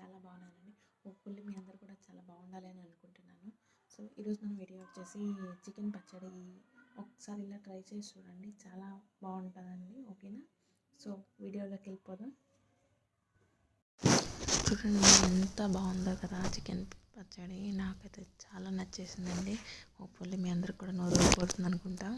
చాలా బాగున్నానండి. హోప్‌ఫుల్లీ మీ అందరూ కూడా చాలా బాగుండాలి అని అనుకుంటున్నాను. సో, ఈరోజు మన వీడియో వచ్చేసి చికెన్ పచ్చడి. ఒకసారి ఇలా ట్రై చేసి చూడండి. చాలా బాగుంటుందండి. ఓకేనా? సో, వీడియోలోకి వెళ్ళిపోదాం. చూడండి ఎంత బాగుందో కదా చికెన్ పచ్చడి. నాకైతే చాలా నచ్చేసిందండి. హోప్‌ఫుల్లీ మీ అందరికి కూడా నోరు ఊరిపోతుంది అనుకుంటా.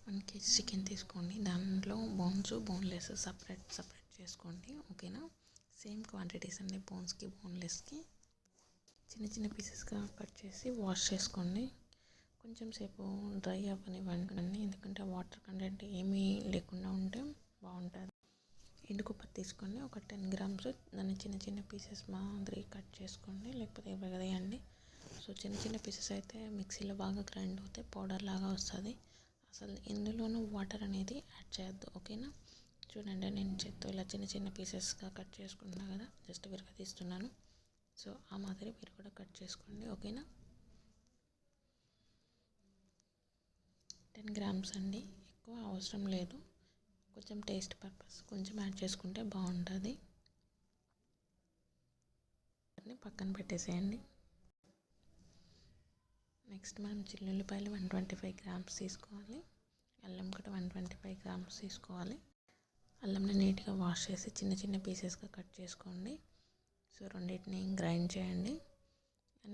మనకి చికెన్ తీసుకోండి. దాంట్లో బోన్లెస్ సపరేట్ చేసుకోండి. ఓకేనా? సేమ్ క్వాంటిటీస్ అండి. బోన్స్కి బోన్లెస్కి చిన్న చిన్న పీసెస్గా కట్ చేసి వాష్ చేసుకోండి. కొంచెం సేపు డ్రై అవ్వనివ్వండి. ఎందుకంటే వాటర్ కంటెంట్ ఏమీ లేకుండా ఉంటే బాగుంటుంది. ఎండు కొబ్బరి తీసుకోండి. ఒక 10 grams. దాన్ని చిన్న చిన్న పీసెస్ మాదిరి కట్ చేసుకోండి, లేకపోతే వేయండి. సో చిన్న చిన్న పీసెస్ అయితే మిక్సీలో బాగా గ్రైండ్ అవుతే పౌడర్ లాగా వస్తుంది. అసలు ఇందులోనూ వాటర్ అనేది యాడ్ చేయొద్దు. ఓకేనా? చూడండి, నేను చేత్తో ఇలా చిన్న చిన్న పీసెస్గా కట్ చేసుకుంటున్నాను కదా, జస్ట్ విరగదీస్తున్నాను. సో ఆ మాదిరి మీరు కూడా కట్ చేసుకోండి. ఓకేనా? 10 grams అండి, ఎక్కువ అవసరం లేదు. కొంచెం టేస్ట్ పర్పస్ కొంచెం యాడ్ చేసుకుంటే బాగుంటుంది. పక్కన పెట్టేసేయండి. నెక్స్ట్ మనం చిల్లుల్లిపాయలు 125 grams తీసుకోవాలి. అల్లం కూడా 125 grams తీసుకోవాలి. అల్లంని నీట్గా వాష్ చేసి చిన్న చిన్న పీసెస్గా కట్ చేసుకోండి. సో రెండింటిని గ్రైండ్ చేయండి.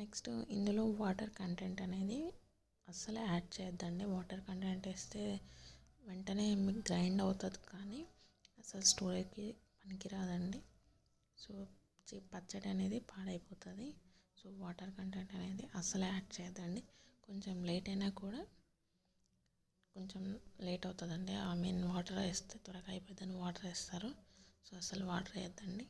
నెక్స్ట్ ఇందులో వాటర్ కంటెంట్ అనేది అస్సలు యాడ్ చేయొద్దండి. వాటర్ కంటెంట్ వేస్తే వెంటనే మీకు గ్రైండ్ అవుతుంది, కానీ అసలు స్టోరేజ్కి పనికిరాదండి. సో పచ్చడి అనేది పాడైపోతుంది. సో వాటర్ కంటెంట్ అనేది అస్సలు యాడ్ చేయొద్దండి. కొంచెం లేట్ అయినా కూడా కొంచెం లేట్ అవుతుందండి. వాటర్ వేస్తే త్వరగా అయిపోతుందని వాటర్ వేస్తారు. సో అసలు వాటర్ వేయద్దండి.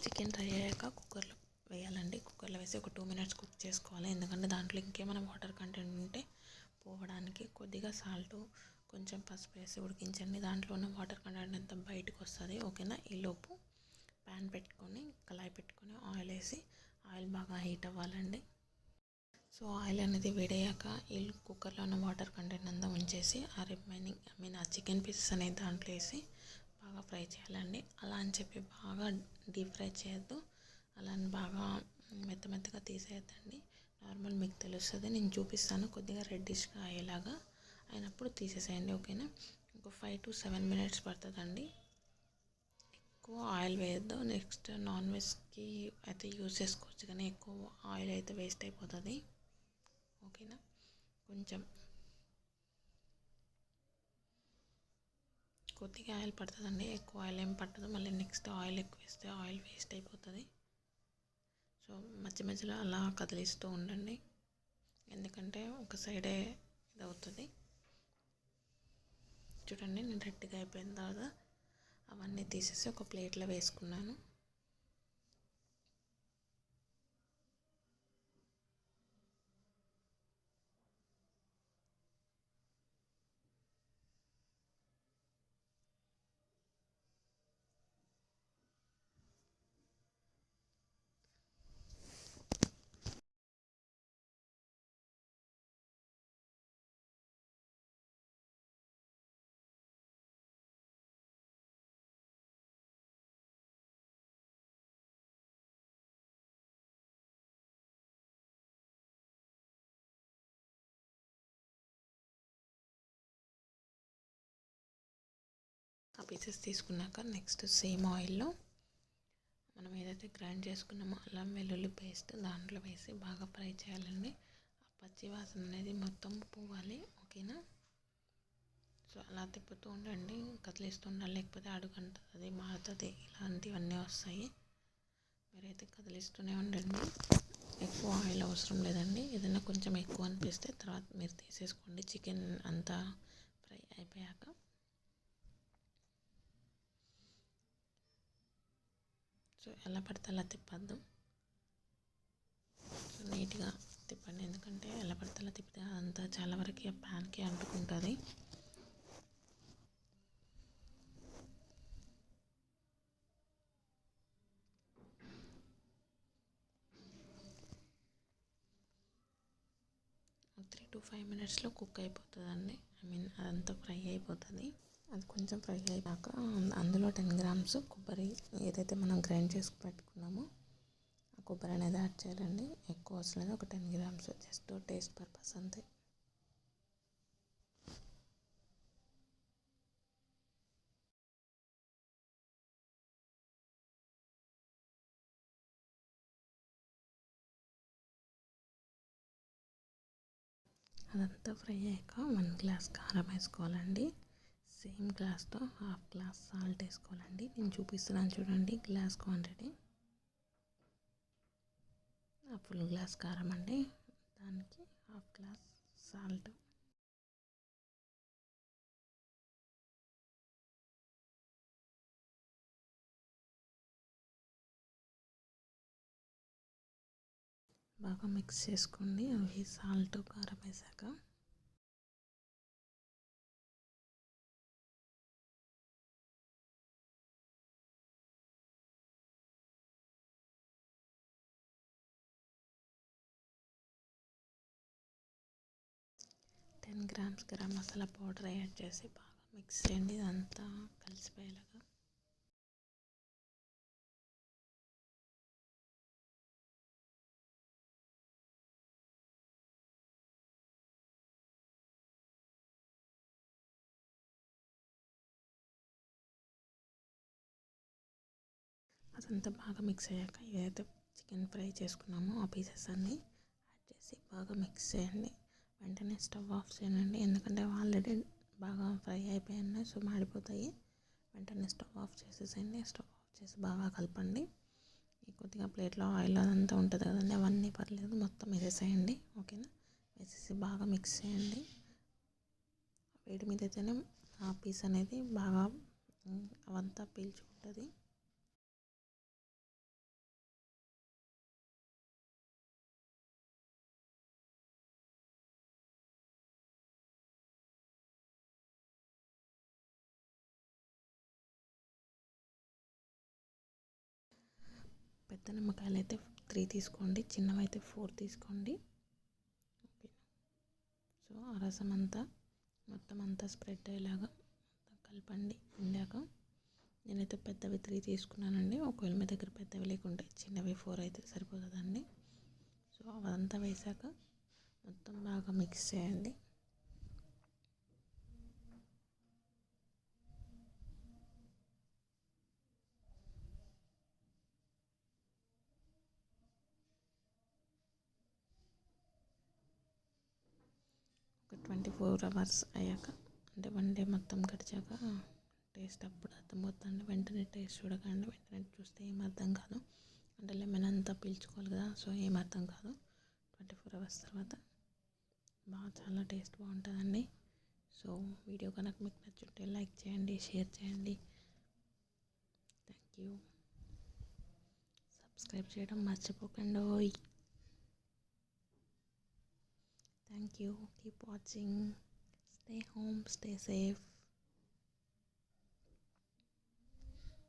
చికెన్ డ్రై అయ్యాక కుక్కర్లో వేయాలండి. కుక్కర్లో వేసి ఒక 2 minutes కుక్ చేసుకోవాలి. ఎందుకంటే దాంట్లో ఇంకేమైనా వాటర్ కంటెంట్ ఉంటే పోవడానికి కొద్దిగా సాల్ట్, కొంచెం పసుపు వేసి ఉడికించండి. దాంట్లో ఉన్న వాటర్ కంటెంట్ అంతా బయటకు వస్తుంది. ఓకేనా? ఈలోపు ప్యాన్ పెట్టుకొని, కళాయి పెట్టుకొని ఆయిల్ వేసి, ఆయిల్ బాగా హీట్ అవ్వాలండి. సో ఆయిల్ అనేది వేడయ్యాక ఈ కుక్కర్లో ఉన్న వాటర్ కంటెంట్ అంతా ఉంచేసి ఆ రిమైనింగ్ ఆ చికెన్ పీసెస్ అనేది దాంట్లో వేసి బాగా ఫ్రై చేయాలండి. అలా అని చెప్పి బాగా డీప్ ఫ్రై చేయొద్దు. అలా అని బాగా మెత్తగా తీసేయద్దండి. నార్మల్ మీకు తెలుస్తుంది, నేను చూపిస్తాను. కొద్దిగా రెడ్డిష్గా అయ్యేలాగా అయినప్పుడు తీసేసేయండి. ఓకేనా? ఒక 5 to 7 minutes పడుతుందండి. ఎక్కువ ఆయిల్ వేయద్దు. నెక్స్ట్ నాన్ వెజ్కి అయితే యూజ్ చేసుకోవచ్చు, కానీ ఎక్కువ ఆయిల్ అయితే వేస్ట్ అయిపోతుంది. ఓకేనా? కొంచెం కొద్దిగా ఆయిల్ పడుతుందండి, ఎక్కువ ఆయిల్ ఏం పట్టదు. మళ్ళీ నెక్స్ట్ ఆయిల్ ఎక్కువ వేస్తే ఆయిల్ వేస్ట్ అయిపోతుంది. సో మధ్యలో అలా కదిలిస్తూ ఉండండి, ఎందుకంటే ఒక సైడే ఇది అవుతుంది. చూడండి, నేను రెడ్గా అయిపోయిన తర్వాత అవన్నీ తీసేసి ఒక ప్లేట్లో వేసుకున్నాను. ఆ పీసెస్ తీసుకున్నాక నెక్స్ట్ సేమ్ ఆయిల్లో మనం ఏదైతే గ్రైండ్ చేసుకున్నామో అల్లం వెల్లుల్లి పేస్ట్ దాంట్లో వేసి బాగా ఫ్రై చేయాలండి. ఆ పచ్చి వాసన అనేది మొత్తం పోవాలి. ఓకేనా? సో అలా తిప్పుతూ ఉండండి, కదిలిస్తూ ఉండాలి, లేకపోతే అడుగంటుతుంది, మారుతుంది, ఇలాంటివన్నీ వస్తాయి. మీరైతే కదిలిస్తూనే ఉండండి. ఎక్కువ ఆయిల్ అవసరం లేదండి. ఏదైనా కొంచెం ఎక్కువ అనిపిస్తే తర్వాత మీరు తీసేసుకోండి చికెన్ అంతా ఫ్రై అయిపోయాక. సో ఎలా పడితే అలా తిప్పద్దు, సో నీట్గా తిప్పండి. ఎందుకంటే ఎలా పడితే అలా తిప్పితే అదంతా చాలా వరకు ప్యాన్కి అంటుకుంటుంది. ఒక 3 to 5 minutesలో కుక్ అయిపోతుందండి. అదంతా ఫ్రై అయిపోతుంది. అది కొంచెం ఫ్రై అయ్యాక అందులో 10 grams కొబ్బరి ఏదైతే మనం గ్రైండ్ చేసి పెట్టుకున్నామో ఆ కొబ్బరి అనేది యాడ్ చేయాలండి. ఎక్కువ అవసరం లేదు, ఒక 10 grams, జస్ట్ టేస్ట్ పర్పస్ అంతే. అదంతా ఫ్రై అయ్యాక 1 glass కారం వేసుకోవాలండి. సేమ్ గ్లాస్తో 1/2 glass సాల్ట్ వేసుకోవాలండి. నేను చూపిస్తున్నాను చూడండి గ్లాస్ క్వాంటిటీ. ఫుల్ గ్లాస్ కారం అండి, దానికి 1/2 glass సాల్ట్. బాగా మిక్స్ చేసుకోండి అవి సాల్ట్ కారం వేసాక. Grams garam masala powder add చేసి బాగా మిక్స్ చేయండి, ఇదంతా కలిసిపోయేలాగా. అదంతా బాగా మిక్స్ అయ్యాక ఏదైతే చికెన్ ఫ్రై చేసుకున్నామో ఆ పీసెస్ అన్నీ యాడ్ చేసి బాగా మిక్స్ చేయండి. వెంటనే స్టవ్ ఆఫ్ చేయండి, ఎందుకంటే ఆల్రెడీ బాగా ఫ్రై అయిపోయాయి, సో మాడిపోతాయి. వెంటనే స్టవ్ ఆఫ్ చేసేసేయండి. స్టవ్ ఆఫ్ చేసి బాగా కలపండి. కొద్దిగా ప్లేట్లో ఆయిల్ అదంతా ఉంటుంది కదండి, అవన్నీ పర్లేదు మొత్తం వేసేసేయండి. ఓకేనా? వేసేసి బాగా మిక్స్ చేయండి. వేడి మీద అయితేనే ఆ పీస్ అనేది బాగా అవంతా పీల్చుకుంటుంది. పెద్ద నిమ్మకాయలు అయితే 3 తీసుకోండి, చిన్నవి అయితే 4 తీసుకోండి. ఓకే, సో ఆ రసం అంతా మొత్తం అంతా స్ప్రెడ్ అయ్యేలాగా కలపండి. ఇందాక నేనైతే పెద్దవి 3 తీసుకున్నానండి. ఒకవేళ మీ దగ్గర పెద్దవి లేకుంటే చిన్నవి 4 అయితే సరిపోతుందండి. సో అదంతా వేసాక మొత్తం బాగా మిక్స్ చేయండి. ఒక 24 hours అయ్యాక, అంటే 1 day మొత్తం గడిచాక టేస్ట్ అప్పుడు అర్థమవుతుంది. వెంటనే టేస్ట్ చూడకండి, వెంటనే చూస్తే ఏం అర్థం కాదు. అంటే లెమన్ అంతా పీల్చుకోవాలి కదా, సో ఏం అర్థం కాదు. 24 hours తర్వాత బాగా చాలా టేస్ట్ బాగుంటుందండి. సో వీడియో కనుక మీకు నచ్చుంటే లైక్ చేయండి, షేర్ చేయండి. Thank you. సబ్స్క్రైబ్ చేయడం మర్చిపోకండి. Thank you. Keep watching. Stay home, stay safe.